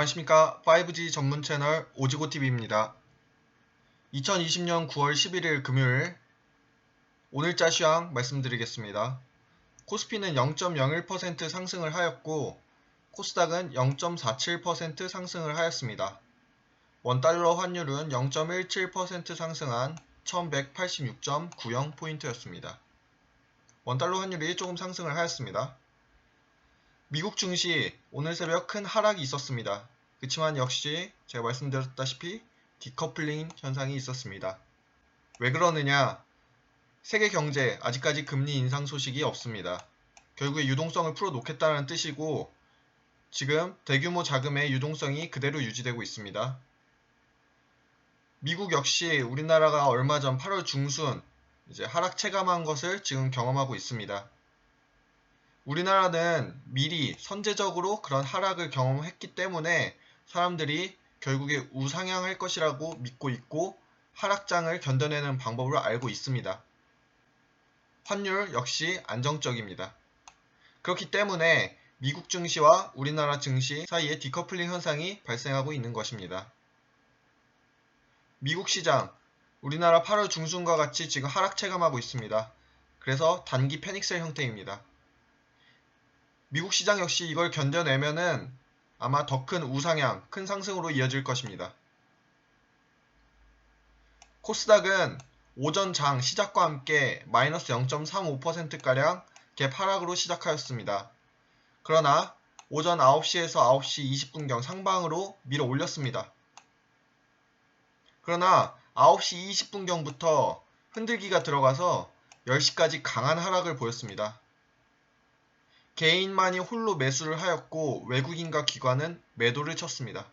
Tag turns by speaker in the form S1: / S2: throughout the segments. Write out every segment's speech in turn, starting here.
S1: 안녕하십니까. 5G 전문 채널 오지고TV입니다. 2020년 9월 11일 금요일 오늘자 시황 말씀드리겠습니다. 코스피는 0.01% 상승을 하였고 코스닥은 0.47% 상승을 하였습니다. 원달러 환율은 0.17% 상승한 1186.90포인트였습니다. 원달러 환율이 조금 상승을 하였습니다. 미국 증시 오늘 새벽 큰 하락이 있었습니다. 그렇지만 역시 제가 말씀드렸다시피 디커플링 현상이 있었습니다. 왜 그러느냐? 세계 경제 아직까지 금리 인상 소식이 없습니다. 결국에 유동성을 풀어놓겠다는 뜻이고 지금 대규모 자금의 유동성이 그대로 유지되고 있습니다. 미국 역시 우리나라가 얼마 전 8월 중순 이제 하락 체감한 것을 지금 경험하고 있습니다. 우리나라는 미리 선제적으로 그런 하락을 경험했기 때문에 사람들이 결국에 우상향할 것이라고 믿고 있고 하락장을 견뎌내는 방법을 알고 있습니다. 환율 역시 안정적입니다. 그렇기 때문에 미국 증시와 우리나라 증시 사이에 디커플링 현상이 발생하고 있는 것입니다. 미국 시장, 우리나라 8월 중순과 같이 지금 하락 체감하고 있습니다. 그래서 단기 패닉셀 형태입니다. 미국 시장 역시 이걸 견뎌내면은 아마 더 큰 우상향, 큰 상승으로 이어질 것입니다. 코스닥은 오전 장 시작과 함께 마이너스 0.35%가량 갭 하락으로 시작하였습니다. 그러나 오전 9시에서 9시 20분경 상방으로 밀어 올렸습니다. 그러나 9시 20분경부터 흔들기가 들어가서 10시까지 강한 하락을 보였습니다. 개인만이 홀로 매수를 하였고 외국인과 기관은 매도를 쳤습니다.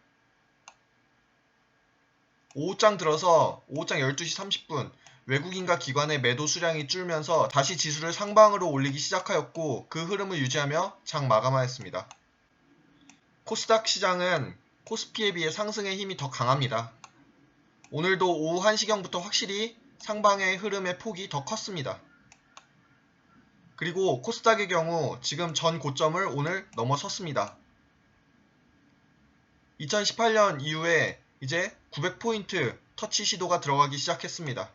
S1: 오후장 들어서 오후장 12시 30분 외국인과 기관의 매도 수량이 줄면서 다시 지수를 상방으로 올리기 시작하였고 그 흐름을 유지하며 장 마감하였습니다. 코스닥 시장은 코스피에 비해 상승의 힘이 더 강합니다. 오늘도 오후 1시경부터 확실히 상방의 흐름의 폭이 더 컸습니다. 그리고 코스닥의 경우 지금 전 고점을 오늘 넘어섰습니다. 2018년 이후에 이제 900포인트 터치 시도가 들어가기 시작했습니다.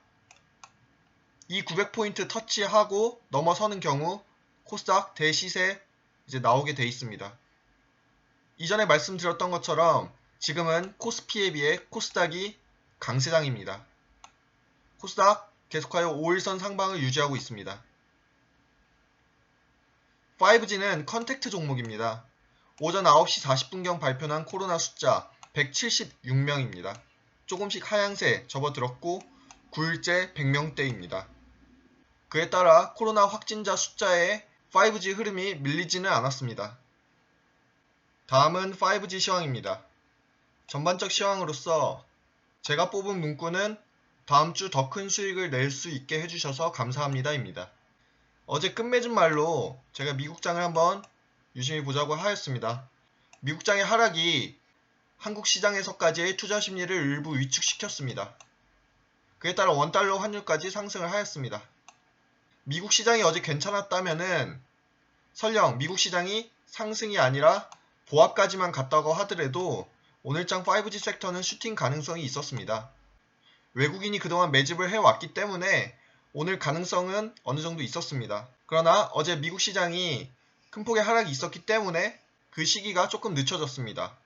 S1: 이 900포인트 터치하고 넘어서는 경우 코스닥 대시세 이제 나오게 돼 있습니다. 이전에 말씀드렸던 것처럼 지금은 코스피에 비해 코스닥이 강세장입니다. 코스닥 계속하여 5일선 상방을 유지하고 있습니다. 5G는 컨택트 종목입니다. 오전 9시 40분경 발표한 코로나 숫자 176명입니다. 조금씩 하향세 접어들었고 9일째 100명대입니다. 그에 따라 코로나 확진자 숫자에 5G 흐름이 밀리지는 않았습니다. 다음은 5G 시황입니다. 전반적 시황으로서 제가 뽑은 문구는 다음 주 더 큰 수익을 낼 수 있게 해주셔서 감사합니다입니다. 어제 끝맺은 말로 제가 미국장을 한번 유심히 보자고 하였습니다. 미국장의 하락이 한국 시장에서까지의 투자 심리를 일부 위축시켰습니다. 그에 따라 원달러 환율까지 상승을 하였습니다. 미국 시장이 어제 괜찮았다면은 설령 미국 시장이 상승이 아니라 보합까지만 갔다고 하더라도 오늘장 5G 섹터는 슈팅 가능성이 있었습니다. 외국인이 그동안 매집을 해왔기 때문에 오늘 가능성은 어느 정도 있었습니다. 그러나 어제 미국 시장이 큰 폭의 하락이 있었기 때문에 그 시기가 조금 늦춰졌습니다.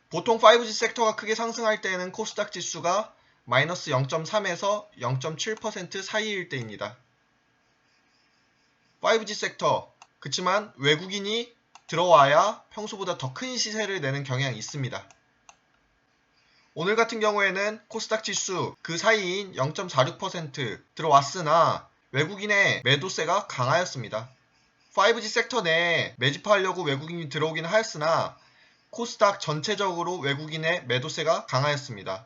S1: 보통 5G 섹터가 크게 상승할 때에는 코스닥 지수가 마이너스 0.3에서 0.7% 사이일 때입니다. 5G 섹터, 그치만 외국인이 들어와야 평소보다 더 큰 시세를 내는 경향이 있습니다. 오늘 같은 경우에는 코스닥 지수 그 사이인 0.46% 들어왔으나 외국인의 매도세가 강하였습니다. 5G 섹터 내에 매집하려고 외국인이 들어오긴 하였으나 코스닥 전체적으로 외국인의 매도세가 강하였습니다.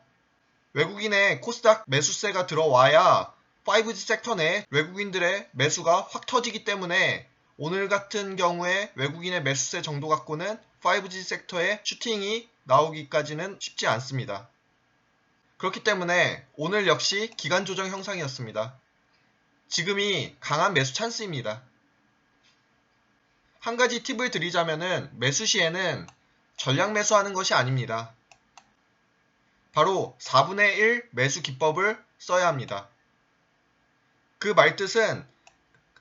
S1: 외국인의 코스닥 매수세가 들어와야 5G 섹터 내에 외국인들의 매수가 확 터지기 때문에 오늘 같은 경우에 외국인의 매수세 정도 갖고는 5G 섹터의 슈팅이 나오기까지는 쉽지 않습니다. 그렇기 때문에 오늘 역시 기간 조정 형상이었습니다. 지금이 강한 매수 찬스입니다. 한 가지 팁을 드리자면은 매수 시에는 전량 매수하는 것이 아닙니다. 바로 4분의 1 매수 기법을 써야 합니다. 그 말뜻은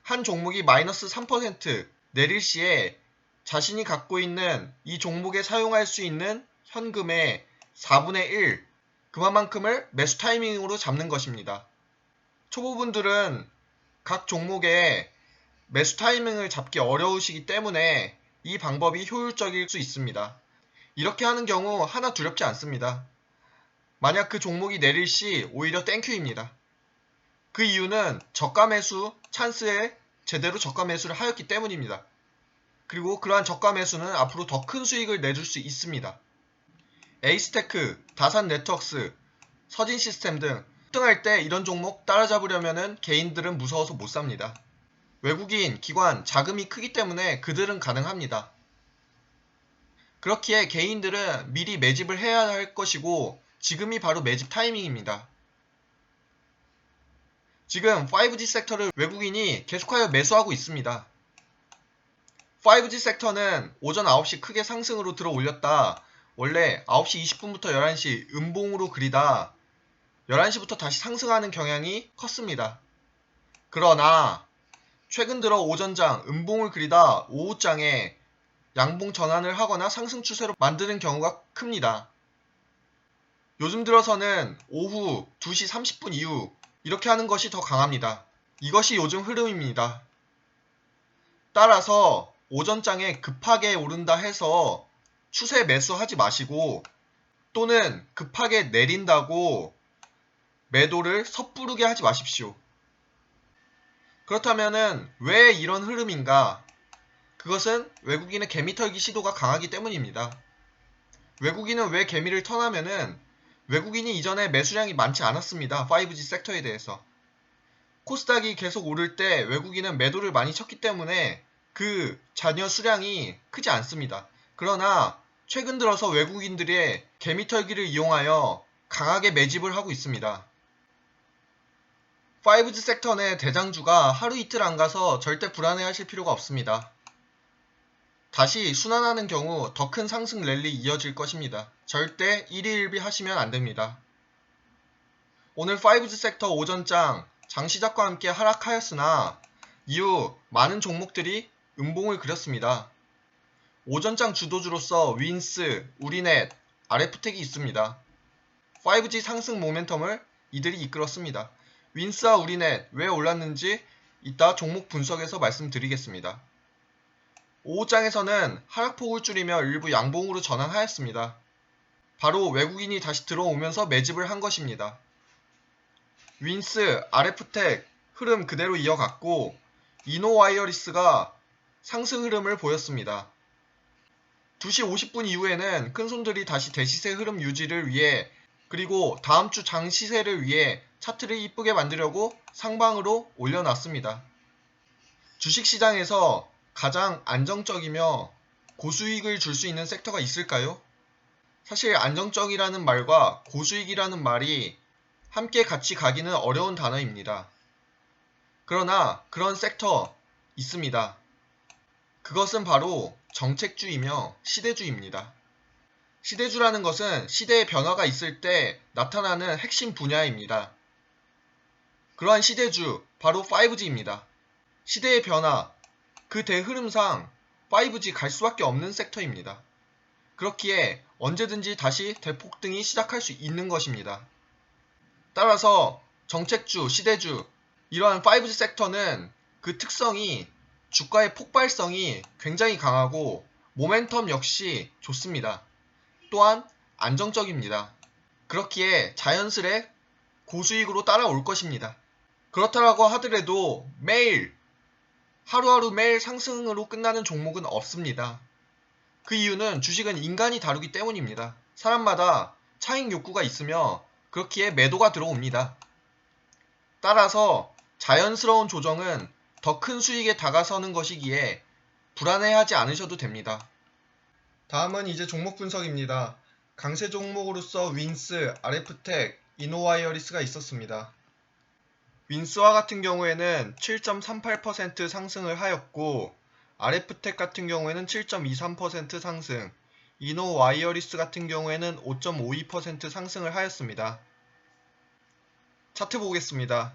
S1: 한 종목이 마이너스 3% 내릴 시에 자신이 갖고 있는 이 종목에 사용할 수 있는 현금의 4분의 1, 그만큼을 매수 타이밍으로 잡는 것입니다. 초보분들은 각 종목의 매수 타이밍을 잡기 어려우시기 때문에 이 방법이 효율적일 수 있습니다. 이렇게 하는 경우 하나 두렵지 않습니다. 만약 그 종목이 내릴 시 오히려 땡큐입니다. 그 이유는 저가 매수 찬스에 제대로 저가 매수를 하였기 때문입니다. 그리고 그러한 저가 매수는 앞으로 더 큰 수익을 내줄 수 있습니다. 에이스테크, 다산네트워크스, 서진시스템 등 급등할 때 이런 종목 따라잡으려면 개인들은 무서워서 못 삽니다. 외국인, 기관, 자금이 크기 때문에 그들은 가능합니다. 그렇기에 개인들은 미리 매집을 해야 할 것이고 지금이 바로 매집 타이밍입니다. 지금 5G 섹터를 외국인이 계속하여 매수하고 있습니다. 5G 섹터는 오전 9시 크게 상승으로 들어 올렸다. 원래 9시 20분부터 11시 음봉으로 그리다 11시부터 다시 상승하는 경향이 컸습니다. 그러나 최근 들어 오전장 음봉을 그리다 오후장에 양봉 전환을 하거나 상승 추세로 만드는 경우가 큽니다. 요즘 들어서는 오후 2시 30분 이후 이렇게 하는 것이 더 강합니다. 이것이 요즘 흐름입니다. 따라서 오전장에 급하게 오른다 해서 추세 매수하지 마시고 또는 급하게 내린다고 매도를 섣부르게 하지 마십시오. 그렇다면은 왜 이런 흐름인가? 그것은 외국인의 개미 털기 시도가 강하기 때문입니다. 외국인은 왜 개미를 터나면은 외국인이 이전에 매수량이 많지 않았습니다. 5G 섹터에 대해서. 코스닥이 계속 오를 때 외국인은 매도를 많이 쳤기 때문에 그 잔여 수량이 크지 않습니다. 그러나 최근 들어서 외국인들의 개미 털기를 이용하여 강하게 매집을 하고 있습니다. 5G 섹터 내 대장주가 하루 이틀 안 가서 절대 불안해하실 필요가 없습니다. 다시 순환하는 경우 더 큰 상승 랠리 이어질 것입니다. 절대 1위1비 하시면 안됩니다. 오늘 5G 섹터 오전장 장시작과 함께 하락하였으나 이후 많은 종목들이 음봉을 그렸습니다. 오전장 주도주로서 윈스, 우리넷, RF텍이 있습니다. 5G 상승 모멘텀을 이들이 이끌었습니다. 윈스와 우리넷 왜 올랐는지 이따 종목 분석에서 말씀드리겠습니다. 오후장에서는 하락폭을 줄이며 일부 양봉으로 전환하였습니다. 바로 외국인이 다시 들어오면서 매집을 한 것입니다. 윈스, RF텍 흐름 그대로 이어갔고 이노와이어리스가 상승 흐름을 보였습니다. 2시 50분 이후에는 큰손들이 다시 대시세 흐름 유지를 위해 그리고 다음주 장시세를 위해 차트를 이쁘게 만들려고 상방으로 올려놨습니다. 주식시장에서 가장 안정적이며 고수익을 줄 수 있는 섹터가 있을까요? 사실 안정적이라는 말과 고수익이라는 말이 함께 같이 가기는 어려운 단어입니다. 그러나 그런 섹터 있습니다. 그것은 바로 정책주이며 시대주입니다. 시대주라는 것은 시대의 변화가 있을 때 나타나는 핵심 분야입니다. 그러한 시대주 바로 5G입니다. 시대의 변화, 그 대흐름상 5G 갈 수밖에 없는 섹터입니다. 그렇기에 언제든지 다시 대폭등이 시작할 수 있는 것입니다. 따라서 정책주, 시대주, 이러한 5G 섹터는 그 특성이 주가의 폭발성이 굉장히 강하고 모멘텀 역시 좋습니다. 또한 안정적입니다. 그렇기에 자연스레 고수익으로 따라올 것입니다. 그렇다라고 하더라도 매일 하루하루 매일 상승으로 끝나는 종목은 없습니다. 그 이유는 주식은 인간이 다루기 때문입니다. 사람마다 차익 욕구가 있으며 그렇기에 매도가 들어옵니다. 따라서 자연스러운 조정은 더 큰 수익에 다가서는 것이기에 불안해하지 않으셔도 됩니다. 다음은 이제 종목 분석입니다. 강세 종목으로서 윈스, RF텍, 이노와이어리스가 있었습니다. 윈스와 같은 경우에는 7.38% 상승을 하였고 RF텍 같은 경우에는 7.23% 상승, 이노와이어리스 같은 경우에는 5.52% 상승을 하였습니다. 차트 보겠습니다.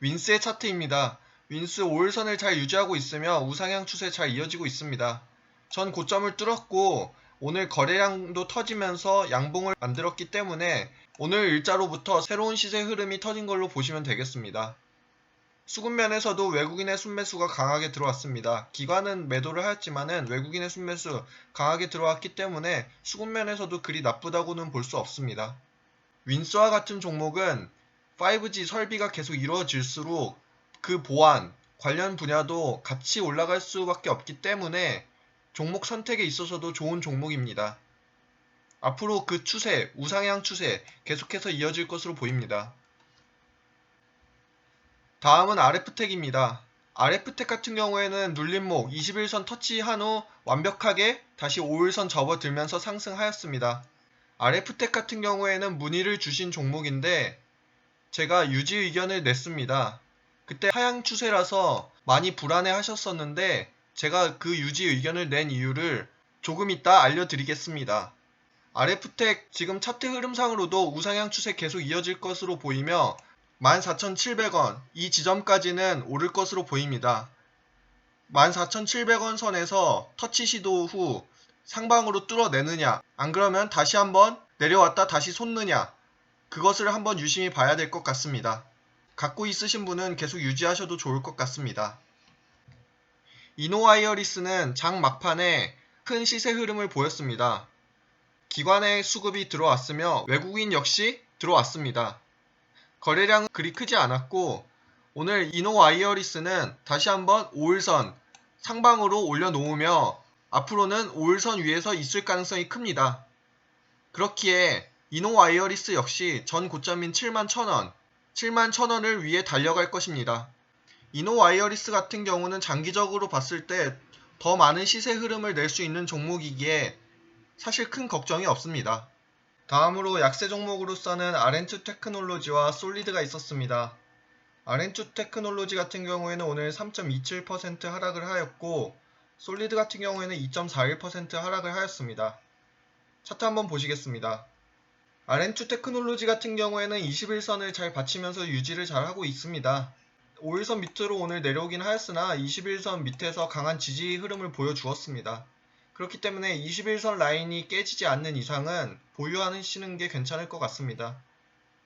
S1: 윈스의 차트입니다. 윈스 5일선을 잘 유지하고 있으며 우상향 추세 잘 이어지고 있습니다. 전 고점을 뚫었고 오늘 거래량도 터지면서 양봉을 만들었기 때문에 오늘 일자로부터 새로운 시세 흐름이 터진 걸로 보시면 되겠습니다. 수급면에서도 외국인의 순매수가 강하게 들어왔습니다. 기관은 매도를 하였지만은 외국인의 순매수 강하게 들어왔기 때문에 수급면에서도 그리 나쁘다고는 볼 수 없습니다. 윈스와 같은 종목은 5G 설비가 계속 이루어질수록 그 보안, 관련 분야도 같이 올라갈 수밖에 없기 때문에 종목 선택에 있어서도 좋은 종목입니다. 앞으로 그 추세, 우상향 추세 계속해서 이어질 것으로 보입니다. 다음은 RF텍입니다. RF텍 같은 경우에는 눌림목 21선 터치한 후 완벽하게 다시 5일선 접어들면서 상승하였습니다. RF텍 같은 경우에는 문의를 주신 종목인데 제가 유지 의견을 냈습니다. 그때 하향 추세라서 많이 불안해 하셨었는데 제가 그 유지 의견을 낸 이유를 조금 이따 알려드리겠습니다. RF텍 지금 차트 흐름상으로도 우상향 추세 계속 이어질 것으로 보이며 14,700원 이 지점까지는 오를 것으로 보입니다. 14,700원 선에서 터치 시도 후 상방으로 뚫어내느냐 안 그러면 다시 한번 내려왔다 다시 솟느냐 그것을 한번 유심히 봐야 될 것 같습니다. 갖고 있으신 분은 계속 유지하셔도 좋을 것 같습니다. 이노와이어리스는 장 막판에 큰 시세 흐름을 보였습니다. 기관의 수급이 들어왔으며 외국인 역시 들어왔습니다. 거래량은 그리 크지 않았고 오늘 이노와이어리스는 다시 한번 5일선 상방으로 올려놓으며 앞으로는 5일선 위에서 있을 가능성이 큽니다. 그렇기에 이노와이어리스 역시 전 고점인 71,000원, 71,000원을 위해 달려갈 것입니다. 이노와이어리스 같은 경우는 장기적으로 봤을 때 더 많은 시세 흐름을 낼 수 있는 종목이기에 사실 큰 걱정이 없습니다. 다음으로 약세 종목으로서는 아렌투 테크놀로지와 솔리드가 있었습니다. 아렌투 테크놀로지 같은 경우에는 오늘 3.27% 하락을 하였고 솔리드 같은 경우에는 2.41% 하락을 하였습니다. 차트 한번 보시겠습니다. 아렌투 테크놀로지 같은 경우에는 21선을 잘 받치면서 유지를 잘 하고 있습니다. 5일선 밑으로 오늘 내려오긴 하였으나 21선 밑에서 강한 지지 흐름을 보여주었습니다. 그렇기 때문에 21선 라인이 깨지지 않는 이상은 보유하시는 게 괜찮을 것 같습니다.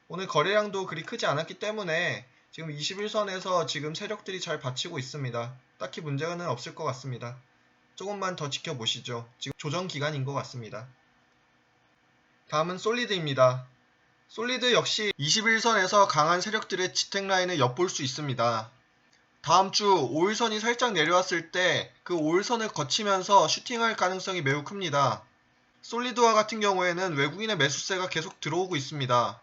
S1: 오늘 거래량도 그리 크지 않았기 때문에 지금 21선에서 지금 세력들이 잘 받치고 있습니다. 딱히 문제는 없을 것 같습니다. 조금만 더 지켜보시죠. 지금 조정 기간인 것 같습니다. 다음은 솔리드입니다. 솔리드 역시 21선에서 강한 세력들의 지탱 라인을 엿볼 수 있습니다. 다음 주 5일선이 살짝 내려왔을 때 그 5일선을 거치면서 슈팅할 가능성이 매우 큽니다. 솔리드와 같은 경우에는 외국인의 매수세가 계속 들어오고 있습니다.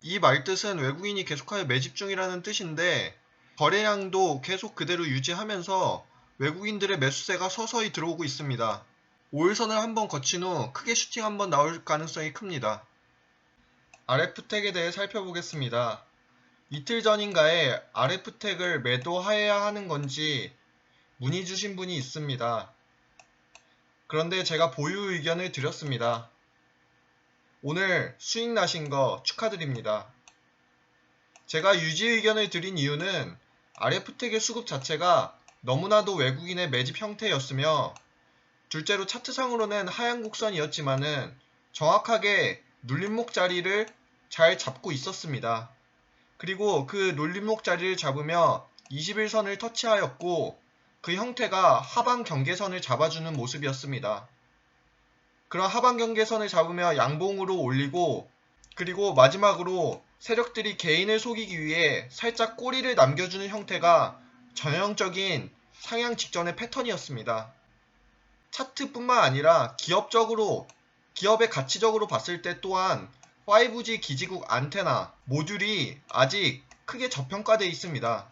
S1: 이 말뜻은 외국인이 계속하여 매집 중이라는 뜻인데 거래량도 계속 그대로 유지하면서 외국인들의 매수세가 서서히 들어오고 있습니다. 5일선을 한번 거친 후 크게 슈팅 한번 나올 가능성이 큽니다. RF텍에 대해 살펴보겠습니다. 이틀 전인가에 RF텍을 매도해야 하는 건지 문의 주신 분이 있습니다. 그런데 제가 보유 의견을 드렸습니다. 오늘 수익 나신 거 축하드립니다. 제가 유지 의견을 드린 이유는 RF텍의 수급 자체가 너무나도 외국인의 매집 형태였으며 둘째로 차트상으로는 하향 곡선이었지만은 정확하게 눌림목 자리를 잘 잡고 있었습니다. 그리고 그 눌림목 자리를 잡으며 21선을 터치하였고 그 형태가 하방 경계선을 잡아주는 모습이었습니다. 그런 하방 경계선을 잡으며 양봉으로 올리고 그리고 마지막으로 세력들이 개인을 속이기 위해 살짝 꼬리를 남겨주는 형태가 전형적인 상향 직전의 패턴이었습니다. 차트뿐만 아니라 기업의 가치적으로 봤을 때 또한 5G 기지국 안테나 모듈이 아직 크게 저평가되어 있습니다.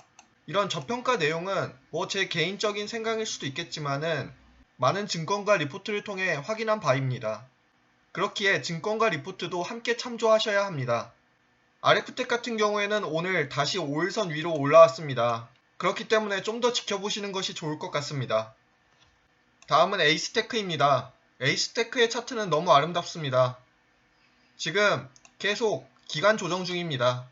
S1: 이런 저평가 내용은 제 개인적인 생각일 수도 있겠지만은 많은 증권가 리포트를 통해 확인한 바입니다. 그렇기에 증권가 리포트도 함께 참조하셔야 합니다. RF텍 같은 경우에는 오늘 다시 5일선 위로 올라왔습니다. 그렇기 때문에 좀 더 지켜보시는 것이 좋을 것 같습니다. 다음은 에이스테크입니다. 에이스테크의 차트는 너무 아름답습니다. 지금 계속 기간 조정 중입니다.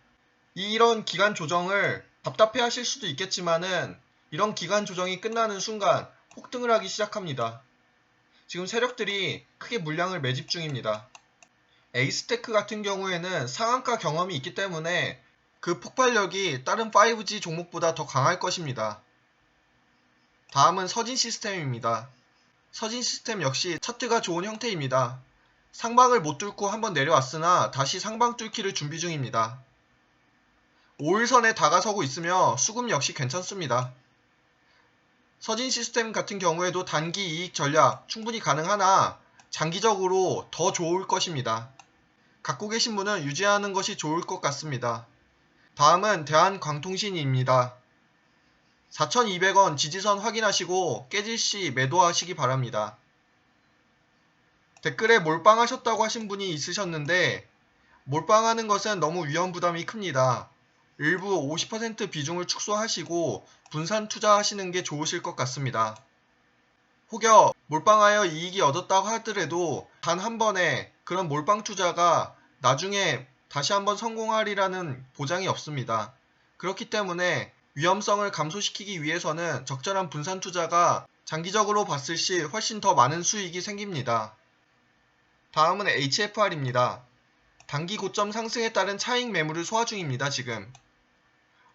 S1: 이런 기간 조정을 답답해 하실 수도 있겠지만은 이런 기간 조정이 끝나는 순간 폭등을 하기 시작합니다. 지금 세력들이 크게 물량을 매집 중입니다. 에이스테크 같은 경우에는 상한가 경험이 있기 때문에 그 폭발력이 다른 5G 종목보다 더 강할 것입니다. 다음은 서진 시스템입니다. 서진 시스템 역시 차트가 좋은 형태입니다. 상방을 못 뚫고 한번 내려왔으나 다시 상방 뚫기를 준비 중입니다. 5일선에 다가서고 있으며 수급 역시 괜찮습니다. 서진 시스템 같은 경우에도 단기 이익 전략 충분히 가능하나 장기적으로 더 좋을 것입니다. 갖고 계신 분은 유지하는 것이 좋을 것 같습니다. 다음은 대한광통신입니다. 4,200원 지지선 확인하시고 깨질 시 매도하시기 바랍니다. 댓글에 몰빵하셨다고 하신 분이 있으셨는데 몰빵하는 것은 너무 위험 부담이 큽니다. 일부 50% 비중을 축소하시고 분산 투자하시는 게 좋으실 것 같습니다. 혹여 몰빵하여 이익이 얻었다고 하더라도 단 한 번에 그런 몰빵 투자가 나중에 다시 한번 성공하리라는 보장이 없습니다. 그렇기 때문에 위험성을 감소시키기 위해서는 적절한 분산 투자가 장기적으로 봤을 시 훨씬 더 많은 수익이 생깁니다. 다음은 HFR입니다. 단기 고점 상승에 따른 차익 매물을 소화 중입니다. 지금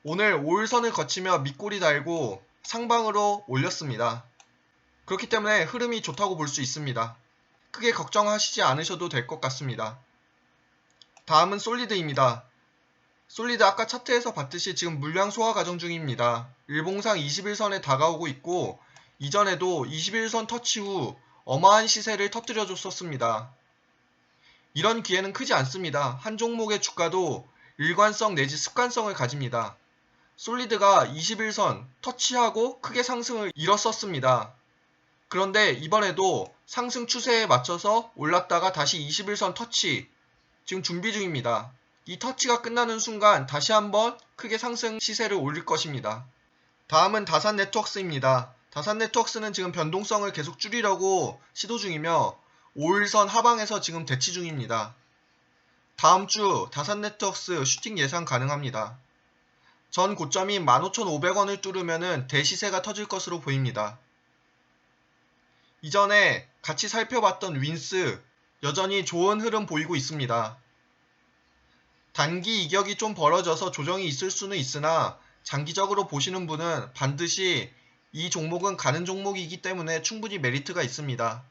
S1: 오늘 5일선을 거치며 밑골이 달고 상방으로 올렸습니다. 그렇기 때문에 흐름이 좋다고 볼 수 있습니다. 크게 걱정하시지 않으셔도 될 것 같습니다. 다음은 솔리드입니다. 솔리드 아까 차트에서 봤듯이 지금 물량 소화 과정 중입니다. 일봉상 21선에 다가오고 있고 이전에도 21선 터치 후 어마한 시세를 터뜨려 줬었습니다. 이런 기회는 크지 않습니다. 한 종목의 주가도 일관성 내지 습관성을 가집니다. 솔리드가 21선 터치하고 크게 상승을 이뤘었습니다. 그런데 이번에도 상승 추세에 맞춰서 올랐다가 다시 21선 터치 지금 준비 중입니다. 이 터치가 끝나는 순간 다시 한번 크게 상승 시세를 올릴 것입니다. 다음은 다산네트워크스입니다. 다산네트워크스는 지금 변동성을 계속 줄이려고 시도 중이며 5일선 하방에서 지금 대치 중입니다. 다음 주 다산네트워크스 슈팅 예상 가능합니다. 전 고점인 15,500원을 뚫으면 대시세가 터질 것으로 보입니다. 이전에 같이 살펴봤던 윈스 여전히 좋은 흐름 보이고 있습니다. 단기 이격이 좀 벌어져서 조정이 있을 수는 있으나 장기적으로 보시는 분은 반드시 이 종목은 가는 종목이기 때문에 충분히 메리트가 있습니다.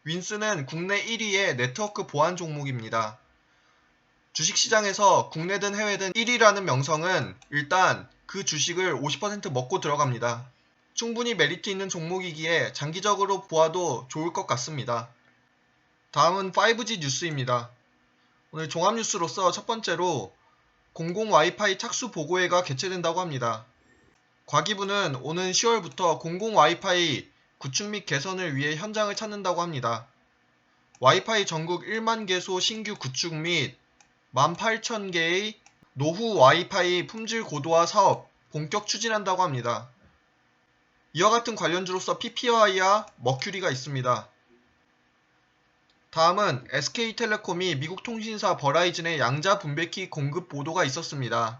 S1: 윈스는 국내 1위의 네트워크 보안 종목입니다. 주식시장에서 국내든 해외든 1위라는 명성은 일단 그 주식을 50% 먹고 들어갑니다. 충분히 메리트 있는 종목이기에 장기적으로 보아도 좋을 것 같습니다. 다음은 5G 뉴스입니다. 오늘 종합뉴스로서 첫 번째로 공공 와이파이 착수 보고회가 개최된다고 합니다. 과기부는 오는 10월부터 공공 와이파이 구축 및 개선을 위해 현장을 찾는다고 합니다. 와이파이 전국 1만 개소 신규 구축 및 18,000개의 노후 와이파이 품질 고도화 사업 본격 추진한다고 합니다. 이와 같은 관련주로서 PPI와 머큐리가 있습니다. 다음은 SK텔레콤이 미국 통신사 버라이즌의 양자 분배키 공급 보도가 있었습니다.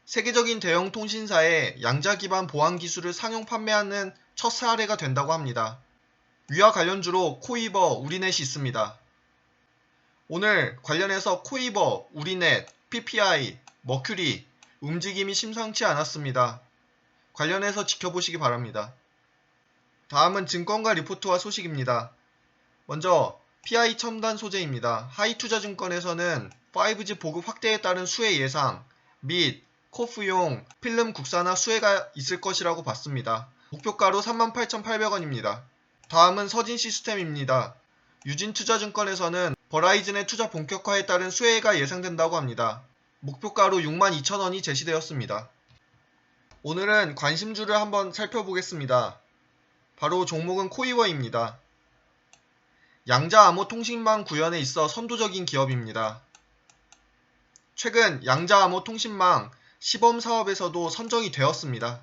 S1: 세계적인 대형 통신사에 양자 기반 보안 기술을 상용 판매하는 첫 사례가 된다고 합니다. 위와 관련주로 코이버, 우리넷이 있습니다. 오늘 관련해서 코이버, 우리넷, PPI, 머큐리 움직임이 심상치 않았습니다. 관련해서 지켜보시기 바랍니다. 다음은 증권가 리포트와 소식입니다. 먼저 PI 첨단 소재입니다. 하이투자증권에서는 5G 보급 확대에 따른 수혜 예상 및 코프용 필름 국산화 수혜가 있을 것이라고 봤습니다. 목표가로 38,800원입니다. 다음은 서진시스템입니다. 유진투자증권에서는 버라이즌의 투자 본격화에 따른 수혜가 예상된다고 합니다. 목표가로 62,000원이 제시되었습니다. 오늘은 관심주를 한번 살펴보겠습니다. 바로 종목은 코이워입니다. 양자암호 통신망 구현에 있어 선도적인 기업입니다. 최근 양자암호 통신망 시범 사업에서도 선정이 되었습니다.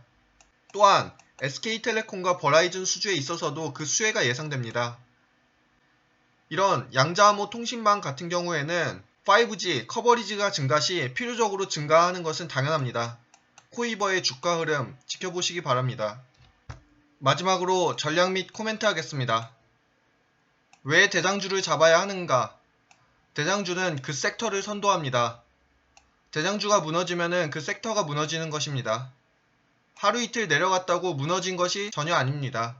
S1: 또한 SK텔레콤과 버라이즌 수주에 있어서도 그 수혜가 예상됩니다. 이런 양자암호 통신망 같은 경우에는 5G 커버리지가 증가 시 필요적으로 증가하는 것은 당연합니다. 코이버의 주가 흐름 지켜보시기 바랍니다. 마지막으로 전략 및 코멘트 하겠습니다. 왜 대장주를 잡아야 하는가? 대장주는 그 섹터를 선도합니다. 대장주가 무너지면 그 섹터가 무너지는 것입니다. 하루 이틀 내려갔다고 무너진 것이 전혀 아닙니다.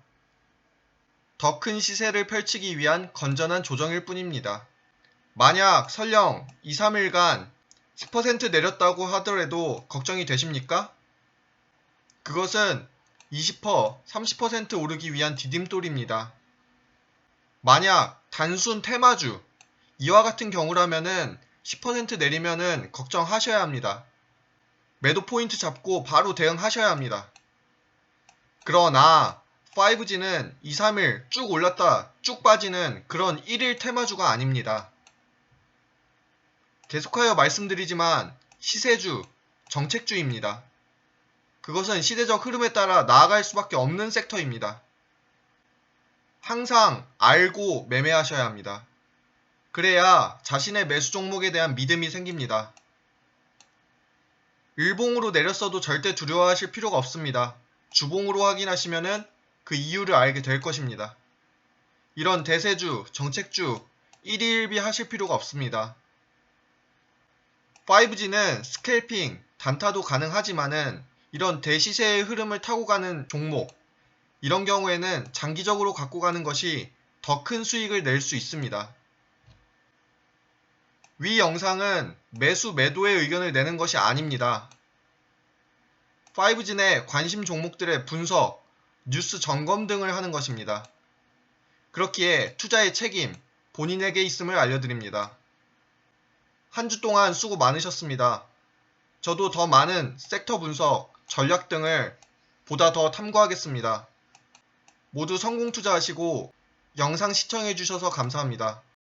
S1: 더 큰 시세를 펼치기 위한 건전한 조정일 뿐입니다. 만약 설령 2, 3일간 10% 내렸다고 하더라도 걱정이 되십니까? 그것은 20%, 30% 오르기 위한 디딤돌입니다. 만약 단순 테마주, 이와 같은 경우라면은 10% 내리면은 걱정하셔야 합니다. 매도 포인트 잡고 바로 대응하셔야 합니다. 그러나 5G는 2, 3일 쭉 올랐다 쭉 빠지는 그런 1일 테마주가 아닙니다. 계속하여 말씀드리지만 시세주, 정책주입니다. 그것은 시대적 흐름에 따라 나아갈 수밖에 없는 섹터입니다. 항상 알고 매매하셔야 합니다. 그래야 자신의 매수 종목에 대한 믿음이 생깁니다. 일봉으로 내렸어도 절대 두려워하실 필요가 없습니다. 주봉으로 확인하시면 그 이유를 알게 될 것입니다. 이런 대세주, 정책주, 1위 1비 하실 필요가 없습니다. 5G는 스캘핑, 단타도 가능하지만은 이런 대시세의 흐름을 타고 가는 종목, 이런 경우에는 장기적으로 갖고 가는 것이 더 큰 수익을 낼 수 있습니다. 위 영상은 매수 매도의 의견을 내는 것이 아닙니다. 5G 내 관심 종목들의 분석, 뉴스 점검 등을 하는 것입니다. 그렇기에 투자의 책임, 본인에게 있음을 알려드립니다. 한 주 동안 수고 많으셨습니다. 저도 더 많은 섹터 분석, 전략 등을 보다 더 탐구하겠습니다. 모두 성공 투자하시고 영상 시청해주셔서 감사합니다.